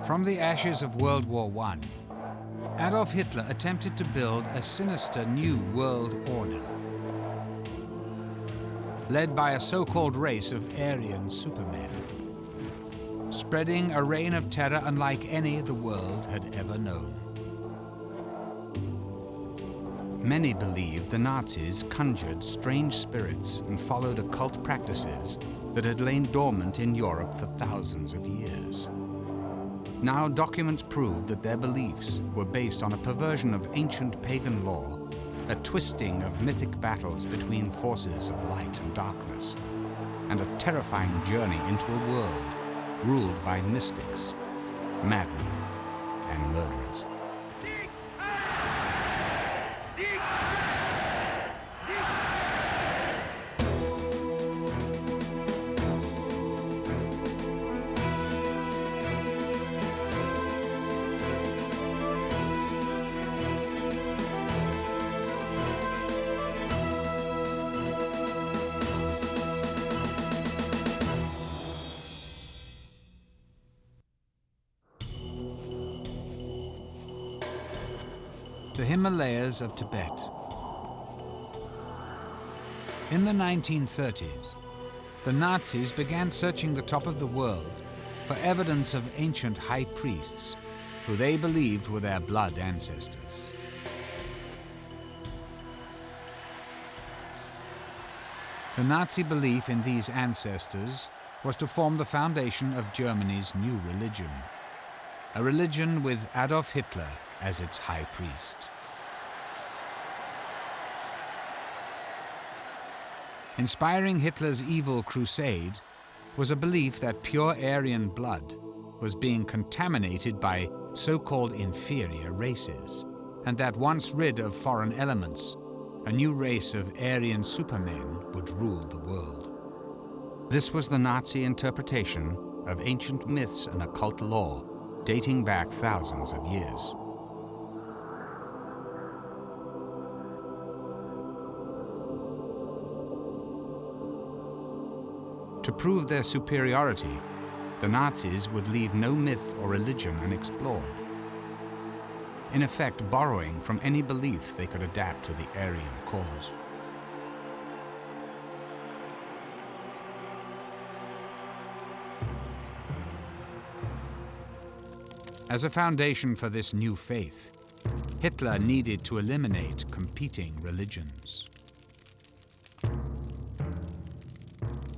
From the ashes of World War I, Adolf Hitler attempted to build a sinister new world order, led by a so-called race of Aryan supermen, spreading a reign of terror unlike any the world had ever known. Many believed the Nazis conjured strange spirits and followed occult practices that had lain dormant in Europe for thousands of years. Now documents prove that their beliefs were based on a perversion of ancient pagan law, a twisting of mythic battles between forces of light and darkness, and a terrifying journey into a world ruled by mystics, madmen, and murderers. The Himalayas of Tibet. In the 1930s, the Nazis began searching the top of the world for evidence of ancient high priests who they believed were their blood ancestors. The Nazi belief in these ancestors was to form the foundation of Germany's new religion, a religion with Adolf Hitler as its high priest. Inspiring Hitler's evil crusade was a belief that pure Aryan blood was being contaminated by so-called inferior races, and that once rid of foreign elements, a new race of Aryan supermen would rule the world. This was the Nazi interpretation of ancient myths and occult lore dating back thousands of years. To prove their superiority, the Nazis would leave no myth or religion unexplored, in effect borrowing from any belief they could adapt to the Aryan cause. As a foundation for this new faith, Hitler needed to eliminate competing religions.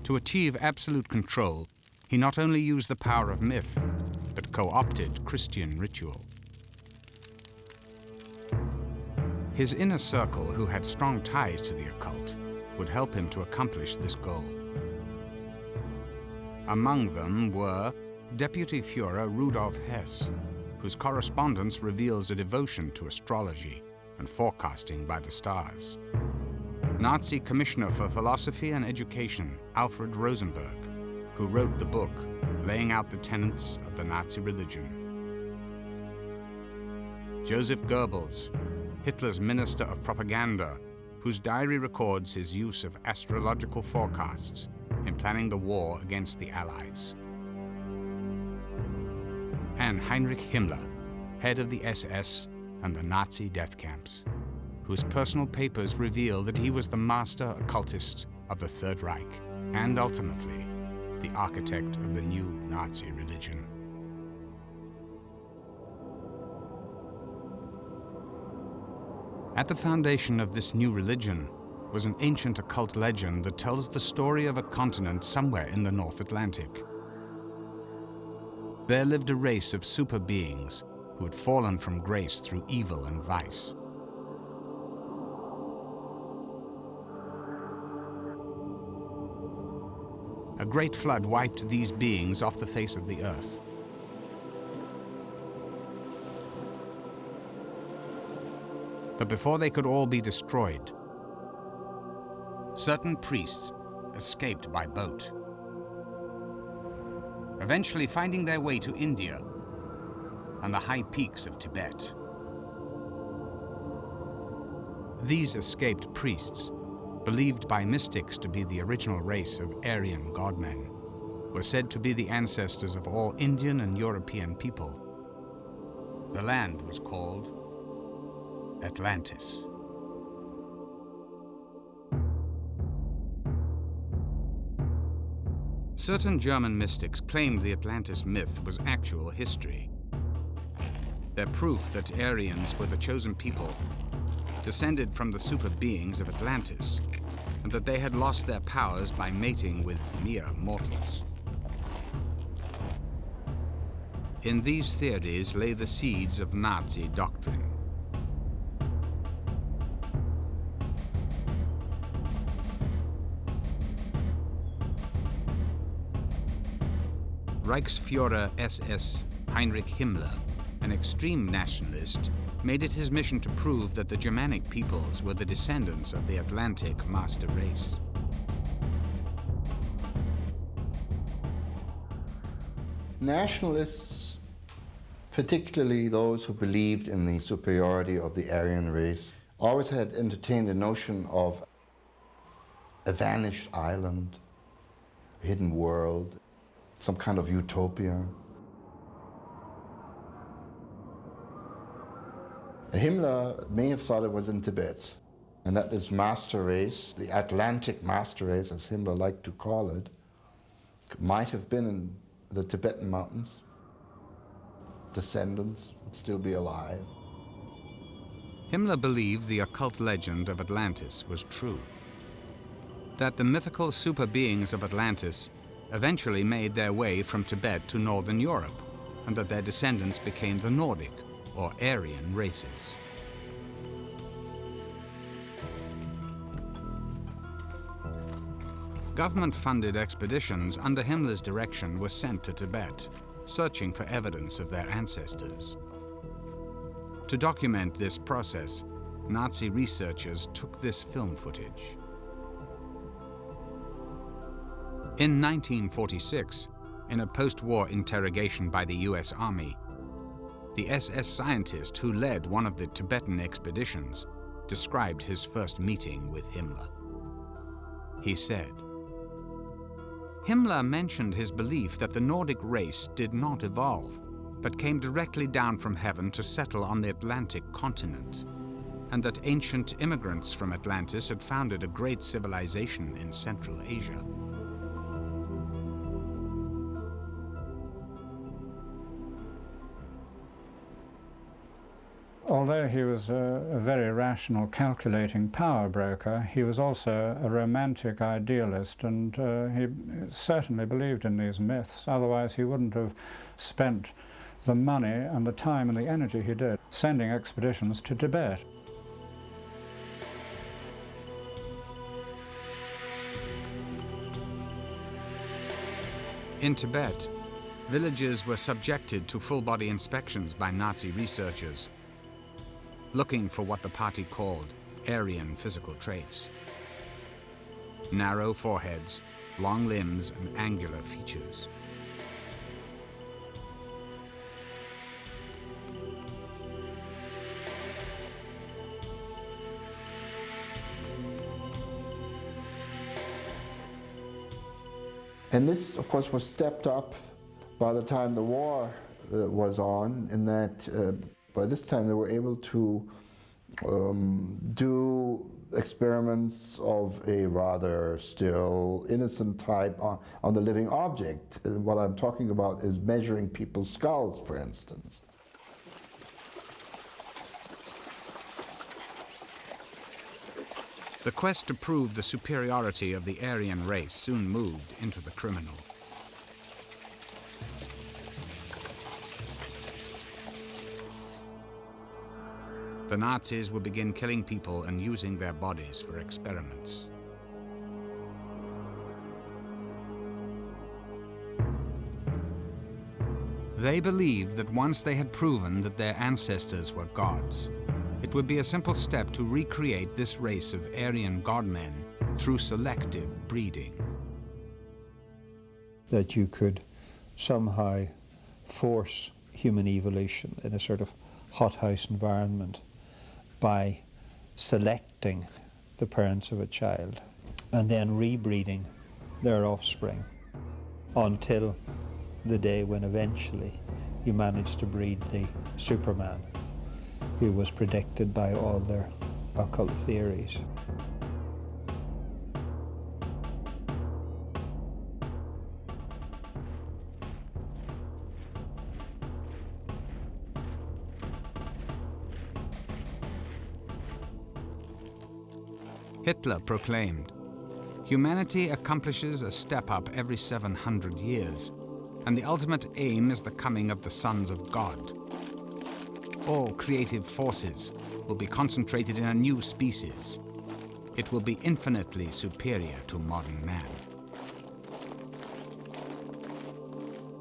To achieve absolute control, he not only used the power of myth, but co-opted Christian ritual. His inner circle, who had strong ties to the occult, would help him to accomplish this goal. Among them were Deputy Führer Rudolf Hess, whose correspondence reveals a devotion to astrology and forecasting by the stars. Nazi Commissioner for Philosophy and Education, Alfred Rosenberg, who wrote the book laying out the tenets of the Nazi religion. Joseph Goebbels, Hitler's Minister of Propaganda, whose diary records his use of astrological forecasts in planning the war against the Allies. And Heinrich Himmler, head of the SS and the Nazi death camps, whose personal papers reveal that he was the master occultist of the Third Reich and ultimately the architect of the new Nazi religion. At the foundation of this new religion was an ancient occult legend that tells the story of a continent somewhere in the North Atlantic. There lived a race of super beings who had fallen from grace through evil and vice. A great flood wiped these beings off the face of the earth. But before they could all be destroyed, certain priests escaped by boat, eventually finding their way to India and the high peaks of Tibet. These escaped priests, believed by mystics to be the original race of Aryan godmen, were said to be the ancestors of all Indian and European people. The land was called Atlantis. Certain German mystics claimed the Atlantis myth was actual history. Their proof that Aryans were the chosen people descended from the super beings of Atlantis, and that they had lost their powers by mating with mere mortals. In these theories lay the seeds of Nazi doctrine. Reichsführer SS Heinrich Himmler, an extreme nationalist, made it his mission to prove that the Germanic peoples were the descendants of the Atlantic master race. Nationalists, particularly those who believed in the superiority of the Aryan race, always had entertained the notion of a vanished island, a hidden world, some kind of utopia. Himmler may have thought it was in Tibet, and that this master race, the Atlantic master race, as Himmler liked to call it, might have been in the Tibetan mountains. Descendants would still be alive. Himmler believed the occult legend of Atlantis was true, that the mythical super beings of Atlantis eventually made their way from Tibet to northern Europe, and that their descendants became the Nordic or Aryan races. Government-funded expeditions under Himmler's direction were sent to Tibet, searching for evidence of their ancestors. To document this process, Nazi researchers took this film footage. In 1946, in a post-war interrogation by the US Army, the SS scientist who led one of the Tibetan expeditions described his first meeting with Himmler. He said, "Himmler mentioned his belief that the Nordic race did not evolve, but came directly down from heaven to settle on the Atlantic continent, and that ancient immigrants from Atlantis had founded a great civilization in Central Asia." Although he was a very rational, calculating power broker, he was also a romantic idealist, and he certainly believed in these myths. Otherwise he wouldn't have spent the money and the time and the energy he did sending expeditions to Tibet. In Tibet, villages were subjected to full-body inspections by Nazi researchers, looking for what the party called Aryan physical traits: narrow foreheads, long limbs, and angular features. And this, of course, was stepped up by the time the war was on, in that by this time they were able to do experiments of a rather still innocent type on the living object. What I'm talking about is measuring people's skulls, for instance. The quest to prove the superiority of the Aryan race soon moved into the criminal. The Nazis would begin killing people and using their bodies for experiments. They believed that once they had proven that their ancestors were gods, it would be a simple step to recreate this race of Aryan godmen through selective breeding. That you could somehow force human evolution in a sort of hothouse environment by selecting the parents of a child and then rebreeding their offspring. until the day when eventually you managed to breed the Superman, who was predicted by all their occult theories. Hitler proclaimed, "Humanity accomplishes a step up every 700 years, and the ultimate aim is the coming of the sons of God. All creative forces will be concentrated in a new species. It will be infinitely superior to modern man."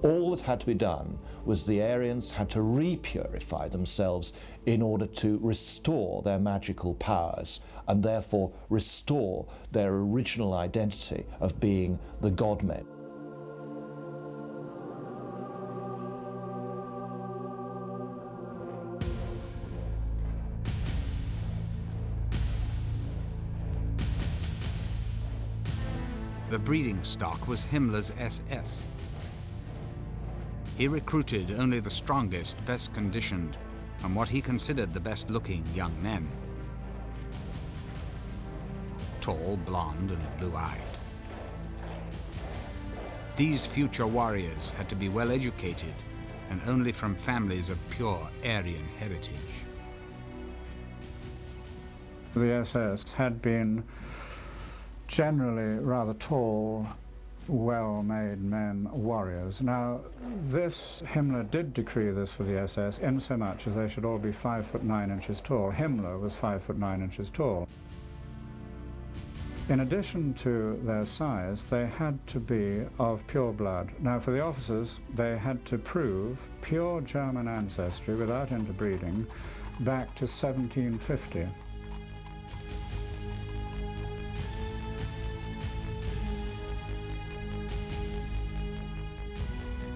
All that had to be done was the Aryans had to repurify themselves in order to restore their magical powers and therefore restore their original identity of being the God-men. The breeding stock was Himmler's SS. He recruited only the strongest, best conditioned, and what he considered the best looking young men. Tall, blonde, and blue-eyed. These future warriors had to be well educated and only from families of pure Aryan heritage. The SS had been generally rather tall, well-made men, warriors. Now, Himmler did decree this for the SS in so much as they should all be 5'9" tall. Himmler was 5'9" tall. In addition to their size, they had to be of pure blood. Now, for the officers, they had to prove pure German ancestry without interbreeding back to 1750.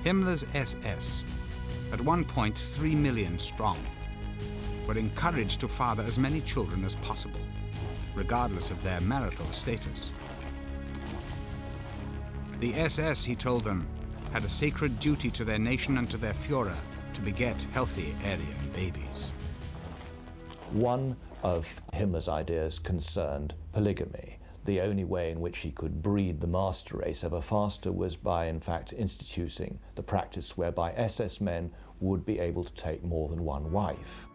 Himmler's SS, at one point 3 million strong, were encouraged to father as many children as possible, regardless of their marital status. The SS, he told them, had a sacred duty to their nation and to their Führer to beget healthy Aryan babies. One of Himmler's ideas concerned polygamy. The only way in which he could breed the master race ever faster was by, in fact, instituting the practice whereby SS men would be able to take more than one wife.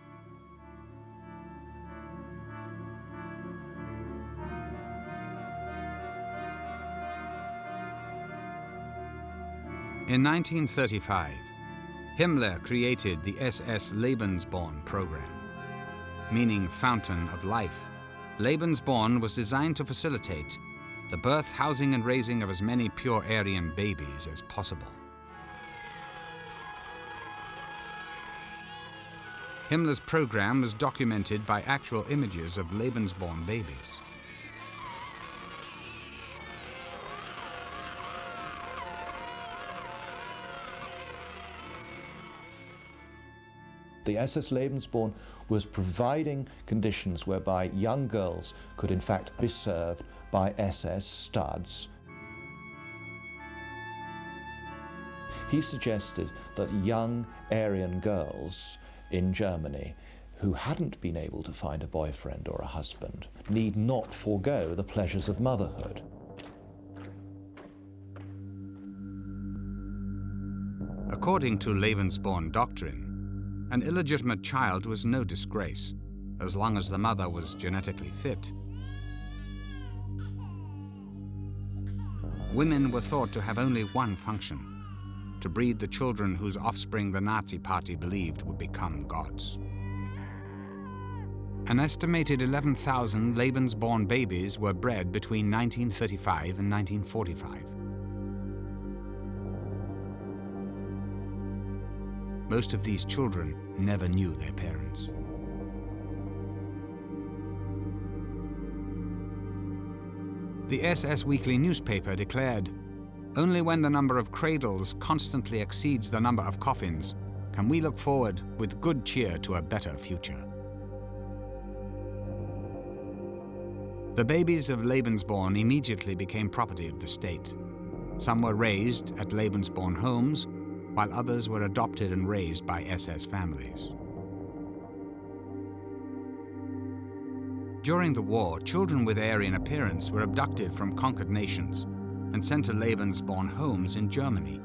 In 1935, Himmler created the SS Lebensborn program, meaning fountain of life. Lebensborn was designed to facilitate the birth, housing, and raising of as many pure Aryan babies as possible. Himmler's program was documented by actual images of Lebensborn babies. The SS Lebensborn was providing conditions whereby young girls could in fact be served by SS studs. He suggested that young Aryan girls in Germany who hadn't been able to find a boyfriend or a husband need not forego the pleasures of motherhood. According to Lebensborn doctrine, an illegitimate child was no disgrace, as long as the mother was genetically fit. Women were thought to have only one function: to breed the children whose offspring the Nazi Party believed would become gods. An estimated 11,000 Lebensborn babies were bred between 1935 and 1945. Most of these children never knew their parents. The SS Weekly newspaper declared, "Only when the number of cradles constantly exceeds the number of coffins can we look forward with good cheer to a better future." The babies of Lebensborn immediately became property of the state. Some were raised at Lebensborn homes, while others were adopted and raised by SS families. During the war, children with Aryan appearance were abducted from conquered nations and sent to Lebensborn homes in Germany.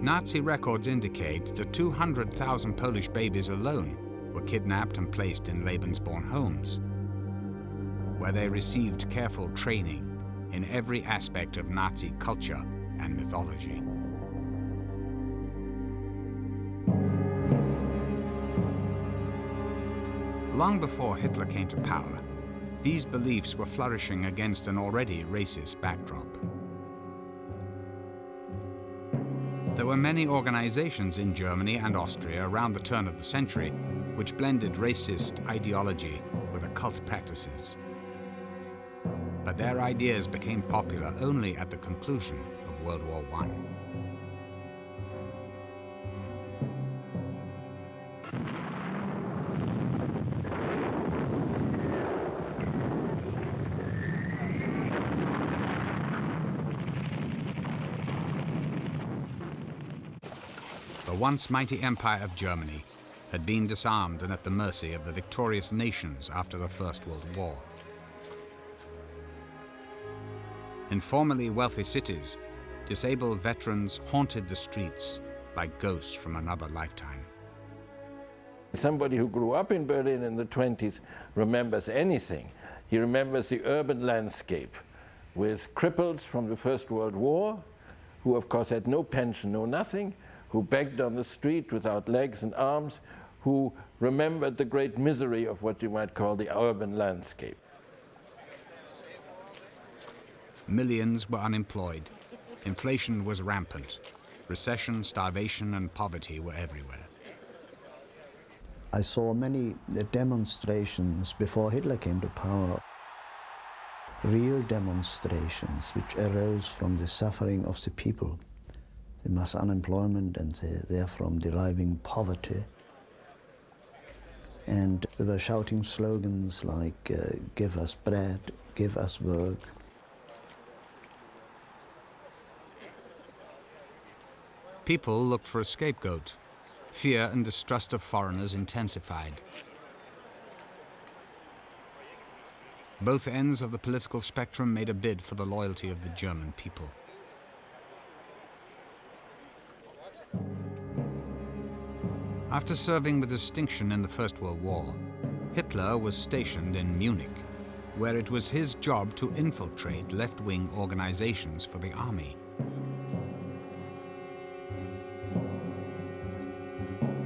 Nazi records indicate that 200,000 Polish babies alone were kidnapped and placed in Lebensborn homes, where they received careful training in every aspect of Nazi culture and mythology. Long before Hitler came to power, these beliefs were flourishing against an already racist backdrop. There were many organizations in Germany and Austria around the turn of the century which blended racist ideology with occult practices. But their ideas became popular only at the conclusion of World War I. The once mighty empire of Germany had been disarmed and at the mercy of the victorious nations after the First World War. In formerly wealthy cities, disabled veterans haunted the streets like ghosts from another lifetime. Somebody who grew up in Berlin in the 20s remembers anything. He remembers the urban landscape with cripples from the First World War, who of course had no pension, no nothing, who begged on the street without legs and arms, who remembered the great misery of what you might call the urban landscape. Millions were unemployed. Inflation was rampant. Recession, starvation, and poverty were everywhere. I saw many demonstrations before Hitler came to power. Real demonstrations which arose from the suffering of the people, the mass unemployment and therefrom deriving poverty. And they were shouting slogans like, give us bread, give us work. People looked for a scapegoat. Fear and distrust of foreigners intensified. Both ends of the political spectrum made a bid for the loyalty of the German people. After serving with distinction in the First World War, Hitler was stationed in Munich, where it was his job to infiltrate left-wing organizations for the army.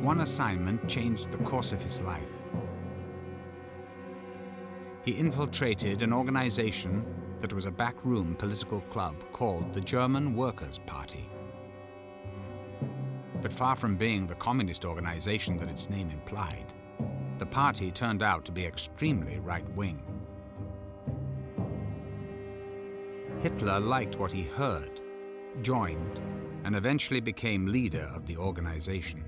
One assignment changed the course of his life. He infiltrated an organization that was a backroom political club called the German Workers' Party. But far from being the communist organization that its name implied, the party turned out to be extremely right-wing. Hitler liked what he heard, joined, and eventually became leader of the organization.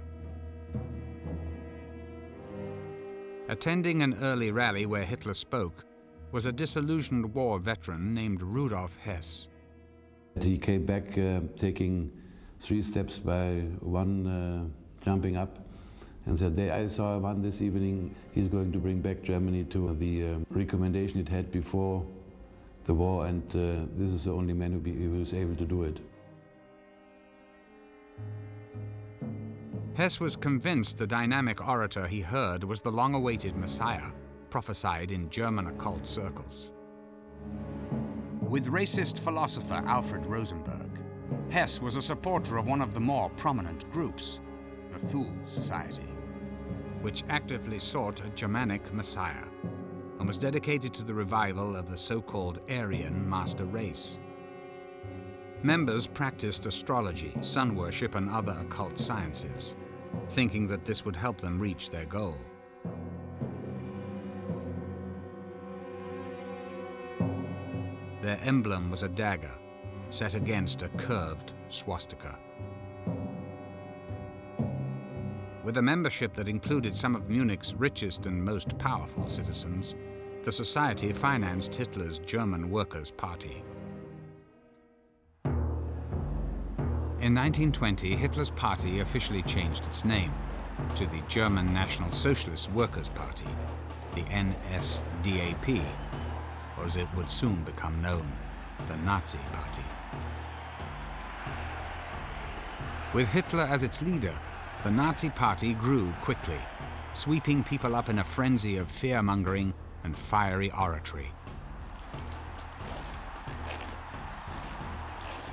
Attending an early rally where Hitler spoke was a disillusioned war veteran named Rudolf Hess. He came back taking 3 steps by one jumping up and said, I saw one this evening, he's going to bring back Germany to the recommendation it had before the war, and this is the only man who was able to do it. Hess was convinced the dynamic orator he heard was the long-awaited Messiah, prophesied in German occult circles. With racist philosopher Alfred Rosenberg, Hess was a supporter of one of the more prominent groups, the Thule Society, which actively sought a Germanic Messiah and was dedicated to the revival of the so-called Aryan master race. Members practiced astrology, sun worship, and other occult sciences, thinking that this would help them reach their goal. Their emblem was a dagger set against a curved swastika. With a membership that included some of Munich's richest and most powerful citizens, the society financed Hitler's German Workers' Party. In 1920, Hitler's party officially changed its name to the German National Socialist Workers' Party, the NSDAP, or as it would soon become known, the Nazi Party. With Hitler as its leader, the Nazi Party grew quickly, sweeping people up in a frenzy of fear-mongering and fiery oratory.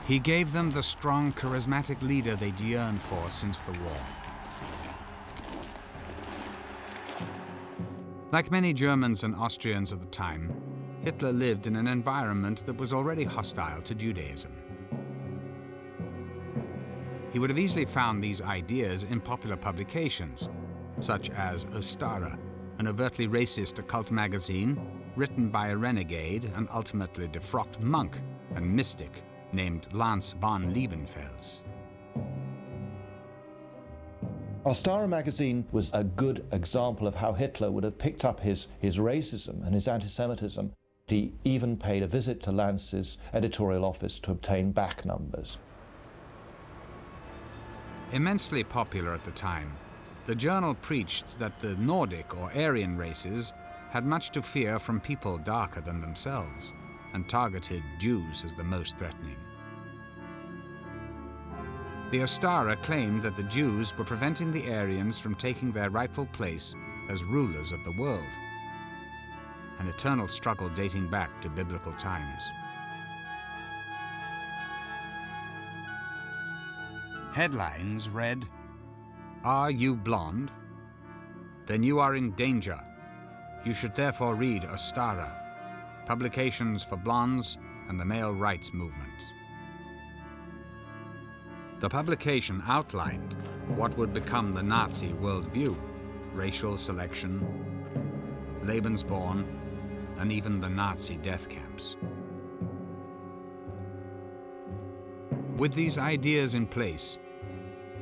He gave them the strong, charismatic leader they'd yearned for since the war. Like many Germans and Austrians of the time, Hitler lived in an environment that was already hostile to Judaism. He would have easily found these ideas in popular publications, such as Ostara, an overtly racist occult magazine written by a renegade and ultimately defrocked monk and mystic named Lanz von Liebenfels. Ostara magazine was a good example of how Hitler would have picked up his racism and his anti-Semitism. He even paid a visit to Lanz's editorial office to obtain back numbers. Immensely popular at the time, the journal preached that the Nordic or Aryan races had much to fear from people darker than themselves, and targeted Jews as the most threatening. The Ostara claimed that the Jews were preventing the Aryans from taking their rightful place as rulers of the world, an eternal struggle dating back to biblical times. Headlines read, "Are you blonde? Then you are in danger. You should therefore read Ostara, Publications for Blondes and the Male Rights Movement." The publication outlined what would become the Nazi worldview: racial selection, Lebensborn, and even the Nazi death camps. With these ideas in place,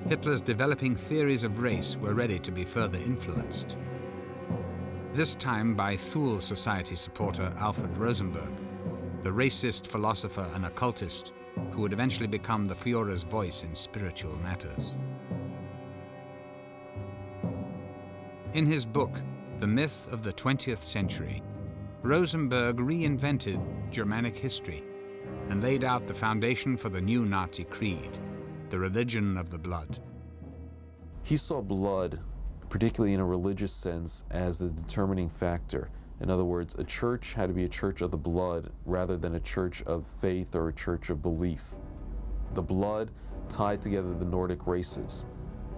Hitler's developing theories of race were ready to be further influenced. This time by Thule Society supporter Alfred Rosenberg, the racist philosopher and occultist who would eventually become the Führer's voice in spiritual matters. In his book, The Myth of the 20th Century, Rosenberg reinvented Germanic history and laid out the foundation for the new Nazi creed, the religion of the blood. He saw blood, particularly in a religious sense, as the determining factor. In other words, a church had to be a church of the blood rather than a church of faith or a church of belief. The blood tied together the Nordic races.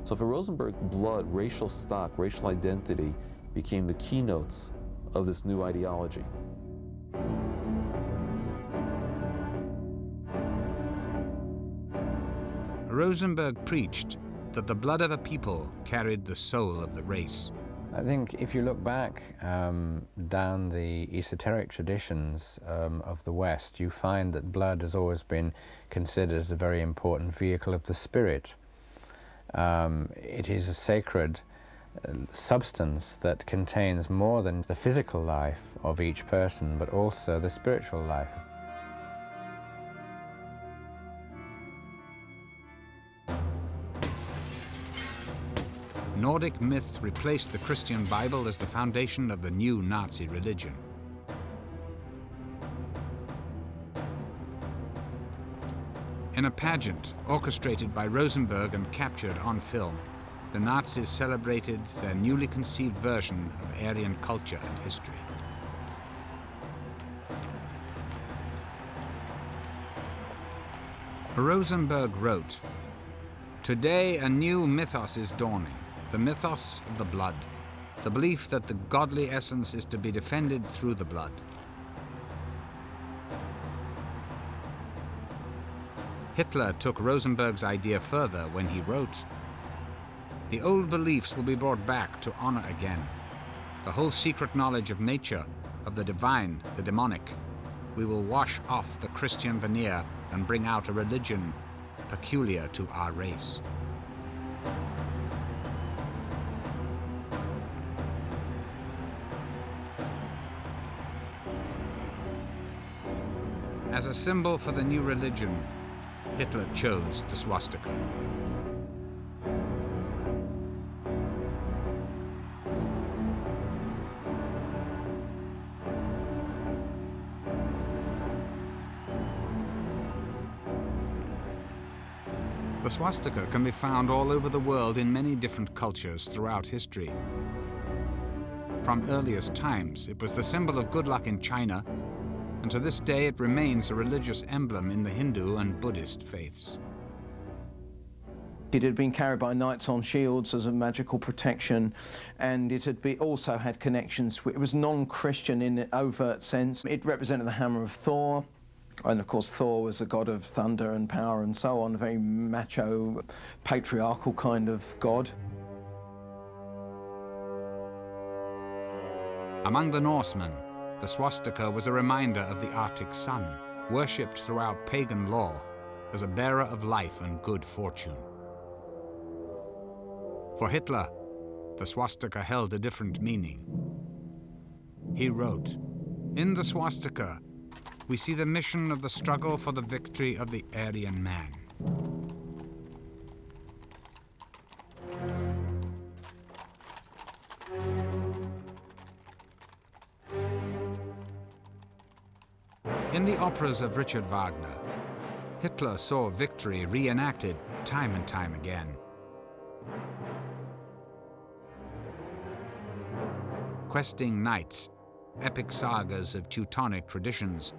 So for Rosenberg, blood, racial stock, racial identity became the keynotes of this new ideology. Rosenberg preached that the blood of a people carried the soul of the race. I think if you look back down the esoteric traditions of the West, you find that blood has always been considered as a very important vehicle of the spirit. It is a sacred substance that contains more than the physical life of each person, but also the spiritual life. Nordic myth replaced the Christian Bible as the foundation of the new Nazi religion. In a pageant orchestrated by Rosenberg and captured on film, the Nazis celebrated their newly conceived version of Aryan culture and history. Rosenberg wrote, "Today a new mythos is dawning, the mythos of the blood, the belief that the godly essence is to be defended through the blood." Hitler took Rosenberg's idea further when he wrote, "The old beliefs will be brought back to honor again. The whole secret knowledge of nature, of the divine, the demonic. We will wash off the Christian veneer and bring out a religion peculiar to our race." As a symbol for the new religion, Hitler chose the swastika. The swastika can be found all over the world in many different cultures throughout history. From earliest times, it was the symbol of good luck in China, and to this day it remains a religious emblem in the Hindu and Buddhist faiths. It had been carried by knights on shields as a magical protection, and it had also had connections. It was non-Christian in an overt sense. It represented the hammer of Thor, and of course Thor was a god of thunder and power and so on, a very macho, patriarchal kind of god. Among the Norsemen, the swastika was a reminder of the Arctic sun, worshipped throughout pagan law as a bearer of life and good fortune. For Hitler, the swastika held a different meaning. He wrote, "In the swastika, we see the mission of the struggle for the victory of the Aryan man." In the operas of Richard Wagner, Hitler saw victory reenacted time and time again. Questing knights, epic sagas of Teutonic traditions,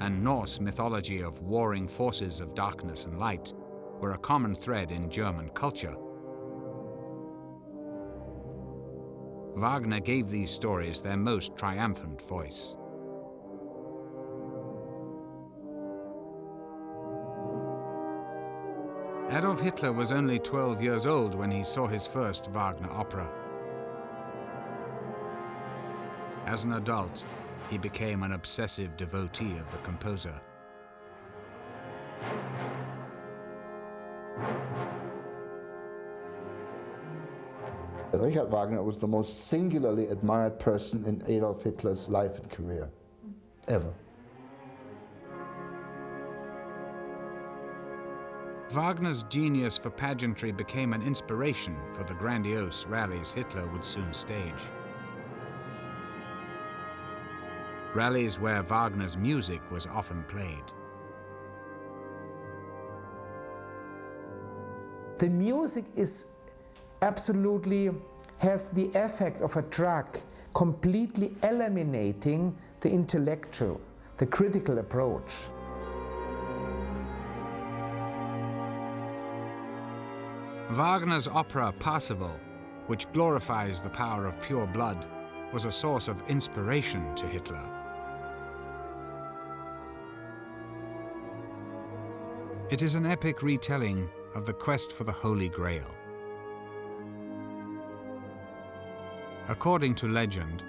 and Norse mythology of warring forces of darkness and light were a common thread in German culture. Wagner gave these stories their most triumphant voice. Adolf Hitler was only 12 years old when he saw his first Wagner opera. As an adult, he became an obsessive devotee of the composer. Richard Wagner was the most singularly admired person in Adolf Hitler's life and career, ever. Wagner's genius for pageantry became an inspiration for the grandiose rallies Hitler would soon stage. Rallies where Wagner's music was often played. The music has the effect of a drug, completely eliminating the intellectual, the critical approach. Wagner's opera Parsifal, which glorifies the power of pure blood, was a source of inspiration to Hitler. It is an epic retelling of the quest for the Holy Grail. According to legend,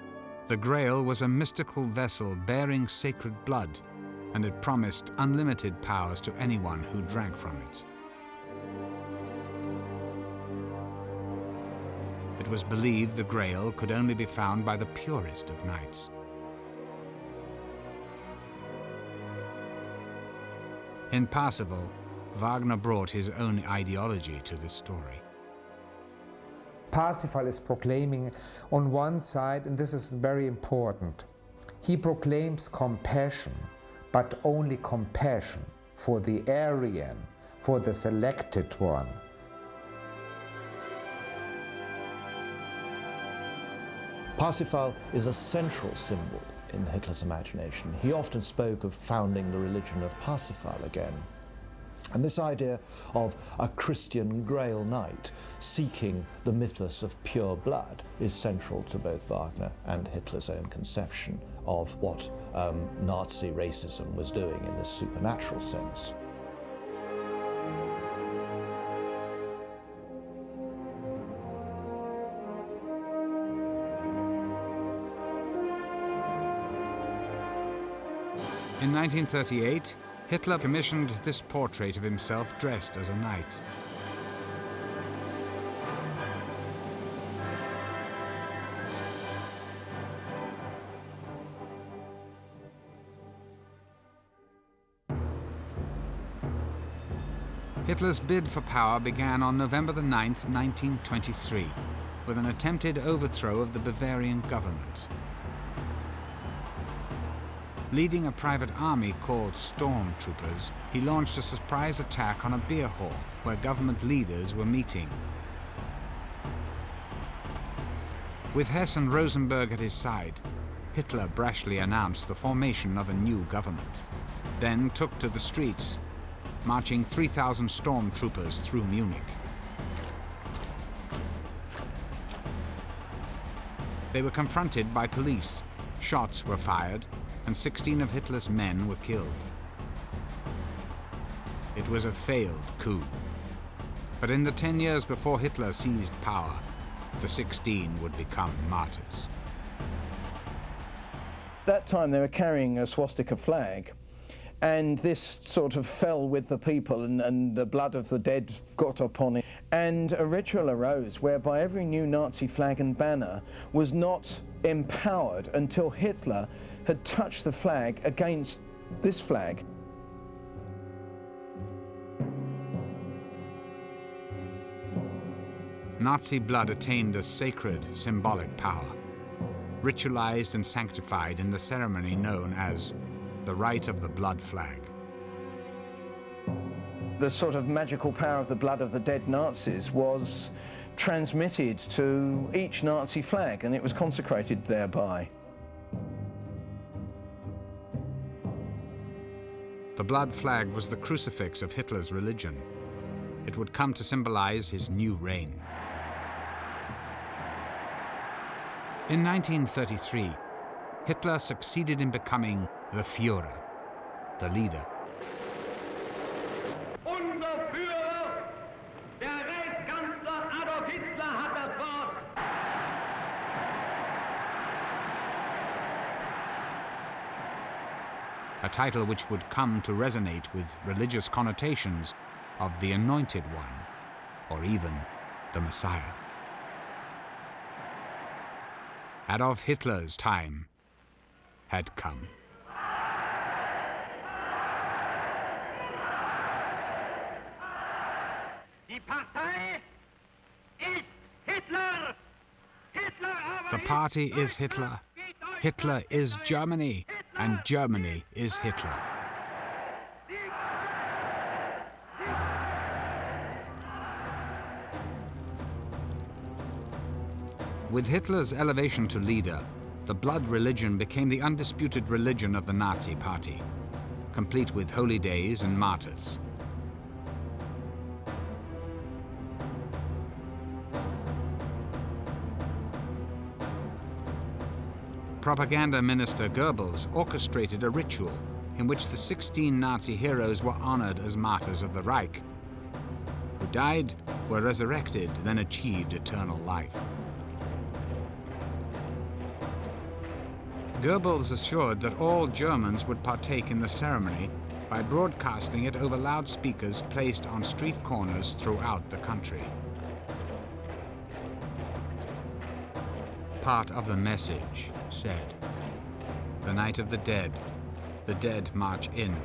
the Grail was a mystical vessel bearing sacred blood, and it promised unlimited powers to anyone who drank from it. It was believed the Grail could only be found by the purest of knights. In Parsifal, Wagner brought his own ideology to this story. Parsifal is proclaiming on one side, and this is very important, he proclaims compassion, but only compassion for the Aryan, for the selected one. Parsifal is a central symbol in Hitler's imagination. He often spoke of founding the religion of Parsifal again. And this idea of a Christian Grail Knight seeking the mythos of pure blood is central to both Wagner and Hitler's own conception of what Nazi racism was doing in this supernatural sense. In 1938, Hitler commissioned this portrait of himself dressed as a knight. Hitler's bid for power began on November the 9th, 1923, with an attempted overthrow of the Bavarian government. Leading a private army called stormtroopers, he launched a surprise attack on a beer hall where government leaders were meeting. With Hess and Rosenberg at his side, Hitler brashly announced the formation of a new government, then took to the streets, marching 3,000 stormtroopers through Munich. They were confronted by police, shots were fired, and 16 of Hitler's men were killed. It was a failed coup. But in the 10 years before Hitler seized power, the 16 would become martyrs. At that time they were carrying a swastika flag, and this sort of fell with the people, and the blood of the dead got upon it. And a ritual arose whereby every new Nazi flag and banner was not empowered until Hitler had touched the flag against this flag. Nazi blood attained a sacred, symbolic power, ritualized and sanctified in the ceremony known as the rite of the blood flag. The sort of magical power of the blood of the dead Nazis was transmitted to each Nazi flag, and it was consecrated thereby. The blood flag was the crucifix of Hitler's religion. It would come to symbolize his new reign. In 1933, Hitler succeeded in becoming the Führer, the leader. Unser Führer, der Reichskanzler Adolf Hitler, hat das Wort. A title which would come to resonate with religious connotations of the Anointed One, or even the Messiah. Adolf Hitler's time had come. Die Partei ist Hitler. Hitler aber The party is Hitler, Hitler is Germany, and Germany is Hitler. With Hitler's elevation to leader, the blood religion became the undisputed religion of the Nazi Party, complete with holy days and martyrs. Propaganda minister Goebbels orchestrated a ritual in which the 16 Nazi heroes were honored as martyrs of the Reich, who died, were resurrected, then achieved eternal life. Goebbels assured that all Germans would partake in the ceremony by broadcasting it over loudspeakers placed on street corners throughout the country. Part of the message said, "The night of the dead march in.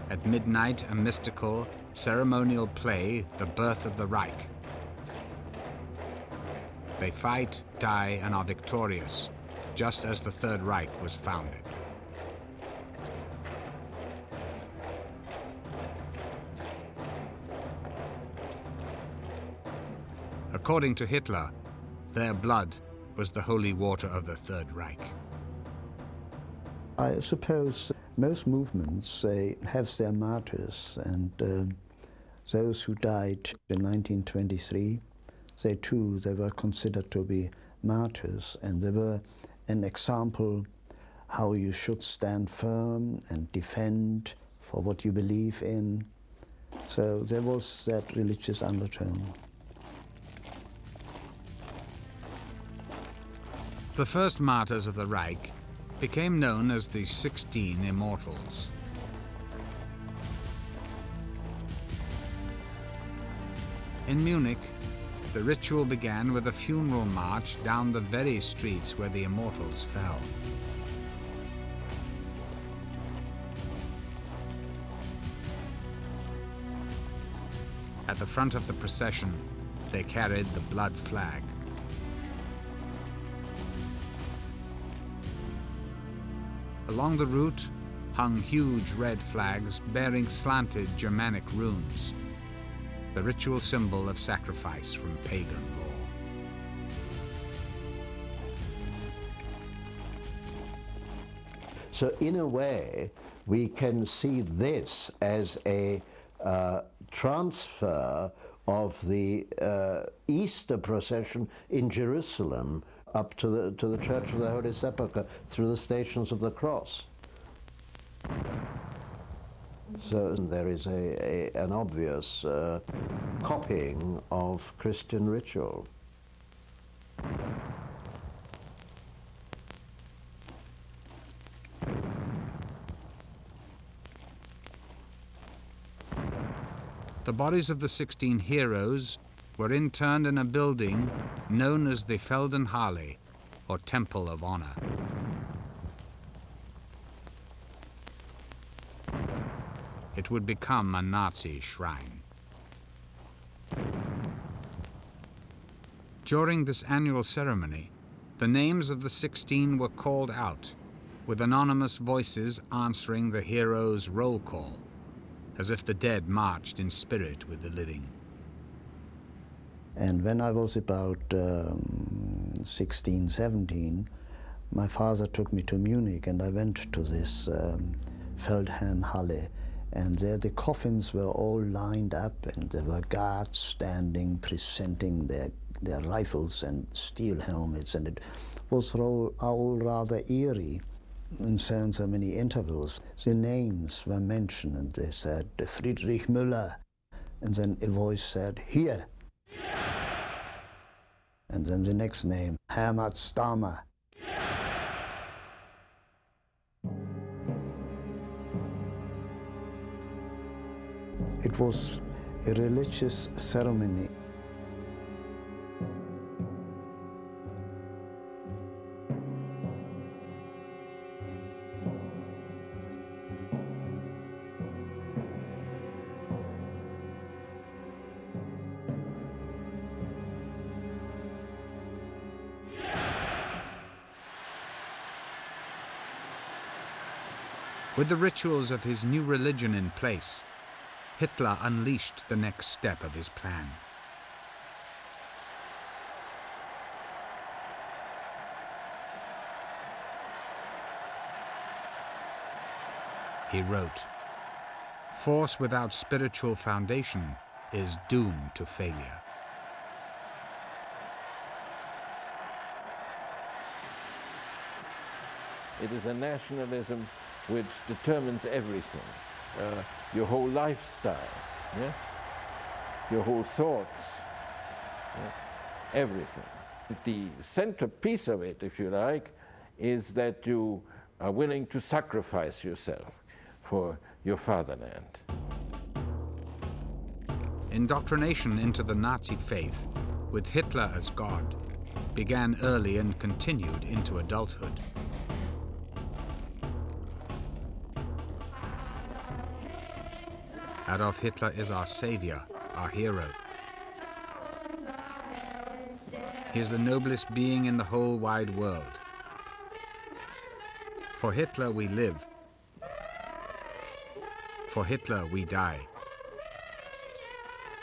At midnight, a mystical, ceremonial play, the birth of the Reich. They fight, die, and are victorious, just as the Third Reich was founded." According to Hitler, their blood was the holy water of the Third Reich. I suppose most movements, they have their martyrs, and those who died in 1923, they were considered to be martyrs, and they were an example how you should stand firm and defend for what you believe in. So there was that religious undertone. The first martyrs of the Reich became known as the 16 Immortals. In Munich, the ritual began with a funeral march down the very streets where the Immortals fell. At the front of the procession, they carried the blood flag. Along the route hung huge red flags bearing slanted Germanic runes, the ritual symbol of sacrifice from pagan law. So in a way, we can see this as a transfer of the Easter procession in Jerusalem up to the Church of the Holy Sepulchre through the Stations of the Cross. So there is an obvious copying of Christian ritual. The bodies of the 16 heroes were interned in a building known as the Feldenhalle, or Temple of Honor. It would become a Nazi shrine. During this annual ceremony, the names of the 16 were called out, with anonymous voices answering the heroes' roll call, as if the dead marched in spirit with the living. And when I was about 16, 17, my father took me to Munich, and I went to this Feldherrnhalle. And there the coffins were all lined up, and there were guards standing, presenting their rifles and steel helmets, and it was all rather eerie. In so many intervals, the names were mentioned, and they said, Friedrich Müller, and then a voice said, here. And then the next name, Hermann Stammer. It was a religious ceremony. With the rituals of his new religion in place, Hitler unleashed the next step of his plan. He wrote, "Force without spiritual foundation is doomed to failure." It is a nationalism which determines everything. Your whole lifestyle, yes? Your whole thoughts, yeah? Everything. The centerpiece of it, if you like, is that you are willing to sacrifice yourself for your fatherland. Indoctrination into the Nazi faith, with Hitler as God, began early and continued into adulthood. Adolf Hitler is our savior, our hero. He is the noblest being in the whole wide world. For Hitler we live. For Hitler we die.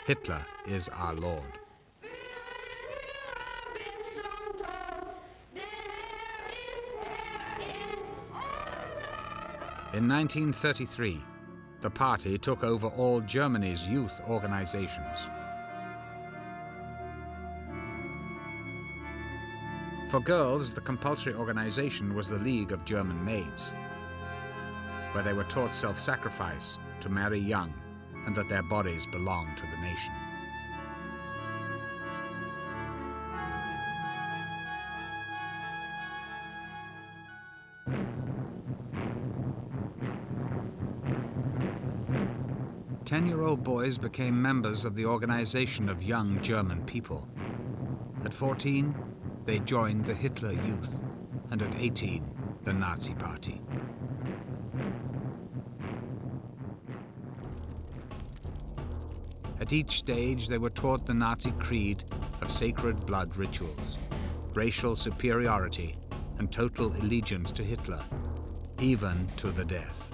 Hitler is our Lord. In 1933, the party took over all Germany's youth organizations. For girls, the compulsory organization was the League of German Maids, where they were taught self-sacrifice, to marry young, and that their bodies belonged to the nation. Ten-year-old boys became members of the Organization of Young German People. At 14, they joined the Hitler Youth, and at 18, the Nazi Party. At each stage, they were taught the Nazi creed of sacred blood rituals, racial superiority, and total allegiance to Hitler, even to the death.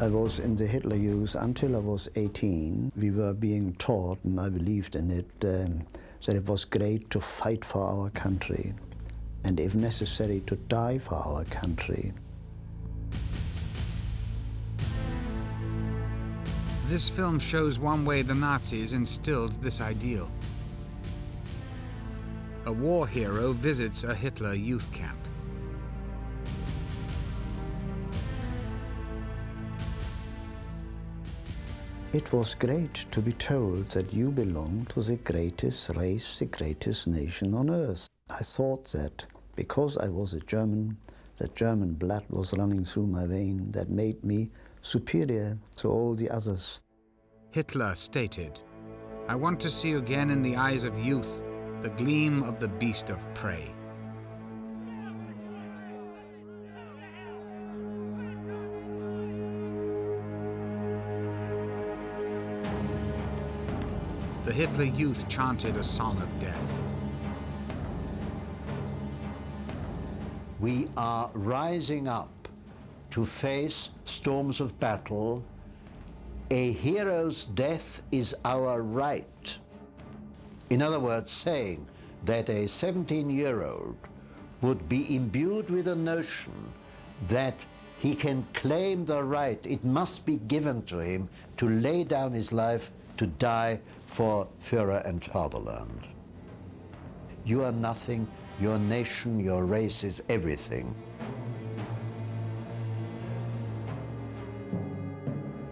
I was in the Hitler Youth until I was 18. We were being taught, and I believed in it, that it was great to fight for our country, and if necessary, to die for our country. This film shows one way the Nazis instilled this ideal. A war hero visits a Hitler youth camp. It was great to be told that you belong to the greatest race, the greatest nation on earth. I thought that because I was a German, that German blood was running through my vein, that made me superior to all the others. Hitler stated, "I want to see again in the eyes of youth the gleam of the beast of prey." The Hitler youth chanted a song of death. We are rising up to face storms of battle. A hero's death is our right. In other words, saying that a 17-year-old would be imbued with a notion that he can claim the right, it must be given to him to lay down his life to die for Führer and fatherland. You are nothing, your nation, your race is everything.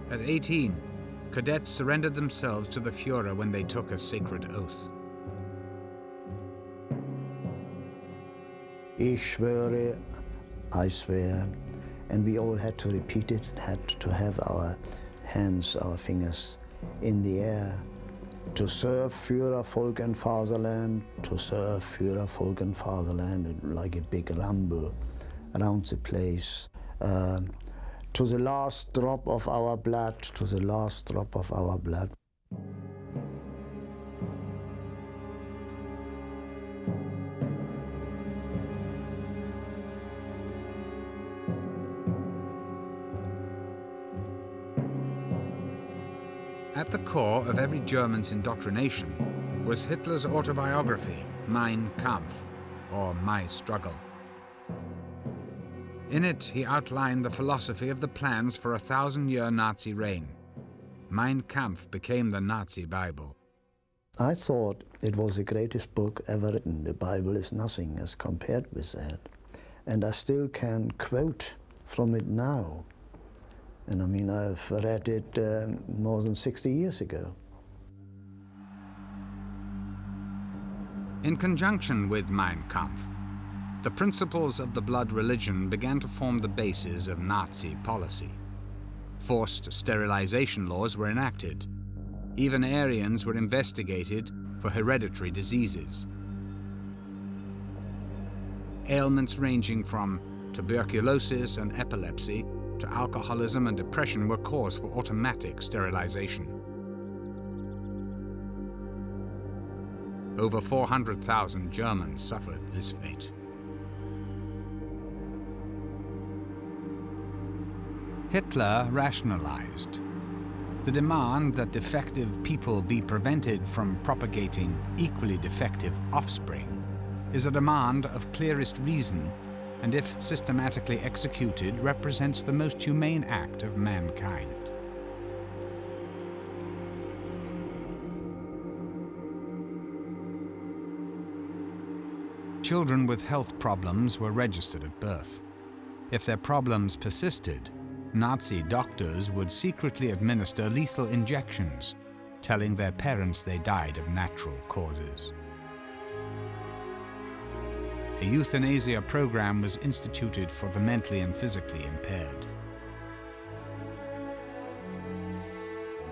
At 18, cadets surrendered themselves to the Führer when they took a sacred oath. Ich schwöre, I swear, and we all had to repeat it, had to have our hands, our fingers in the air, to serve Führer, Volk and Fatherland, to serve Führer, Volk and Fatherland, and like a big rumble around the place. To the last drop of our blood, to the last drop of our blood. At the core of every German's indoctrination was Hitler's autobiography, Mein Kampf, or My Struggle. In it, he outlined the philosophy of the plans for a 1,000-year Nazi reign. Mein Kampf became the Nazi Bible. I thought it was the greatest book ever written. The Bible is nothing as compared with that. And I still can quote from it now. And I mean, I've read it more than 60 years ago. In conjunction with Mein Kampf, the principles of the blood religion began to form the basis of Nazi policy. Forced sterilization laws were enacted. Even Aryans were investigated for hereditary diseases. Ailments ranging from tuberculosis and epilepsy to alcoholism and depression were cause for automatic sterilization. Over 400,000 Germans suffered this fate. Hitler rationalized. The demand that defective people be prevented from propagating equally defective offspring is a demand of clearest reason, and if systematically executed, represents the most humane act of mankind. Children with health problems were registered at birth. If their problems persisted, Nazi doctors would secretly administer lethal injections, telling their parents they died of natural causes. A euthanasia program was instituted for the mentally and physically impaired.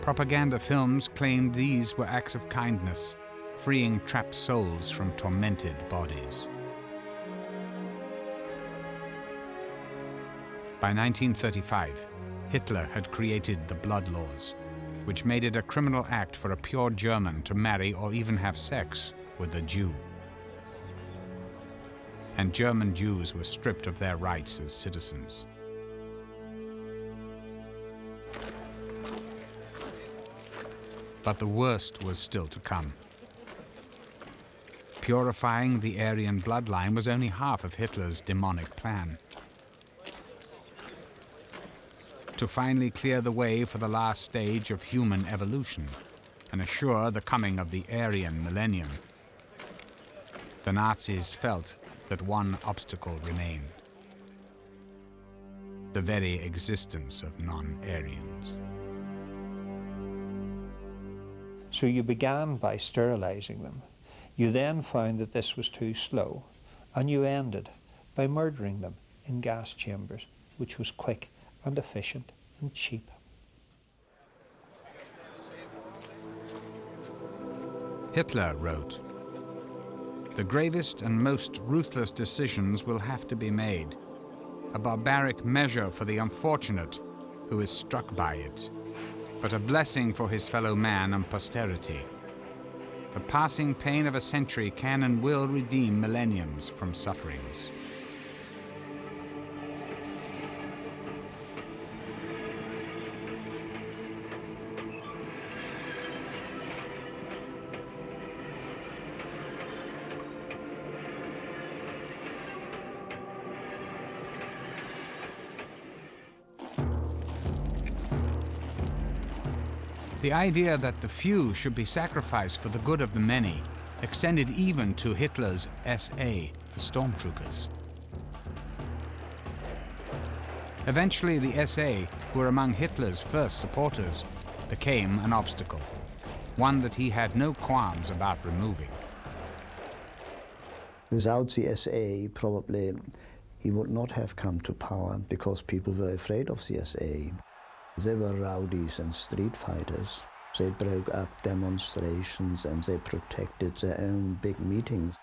Propaganda films claimed these were acts of kindness, freeing trapped souls from tormented bodies. By 1935, Hitler had created the blood laws, which made it a criminal act for a pure German to marry or even have sex with a Jew. And German Jews were stripped of their rights as citizens. But the worst was still to come. Purifying the Aryan bloodline was only half of Hitler's demonic plan. To finally clear the way for the last stage of human evolution and assure the coming of the Aryan millennium, the Nazis felt that one obstacle remained: the very existence of non-Aryans. So you began by sterilizing them. You then found that this was too slow, and you ended by murdering them in gas chambers, which was quick and efficient and cheap. Hitler wrote, "The gravest and most ruthless decisions will have to be made, a barbaric measure for the unfortunate who is struck by it, but a blessing for his fellow man and posterity. The passing pain of a century can and will redeem millenniums from sufferings." The idea that the few should be sacrificed for the good of the many extended even to Hitler's SA, the stormtroopers. Eventually, the SA, who were among Hitler's first supporters, became an obstacle, one that he had no qualms about removing. Without the SA, probably he would not have come to power, because people were afraid of the SA. They were rowdies and street fighters. They broke up demonstrations and they protected their own big meetings.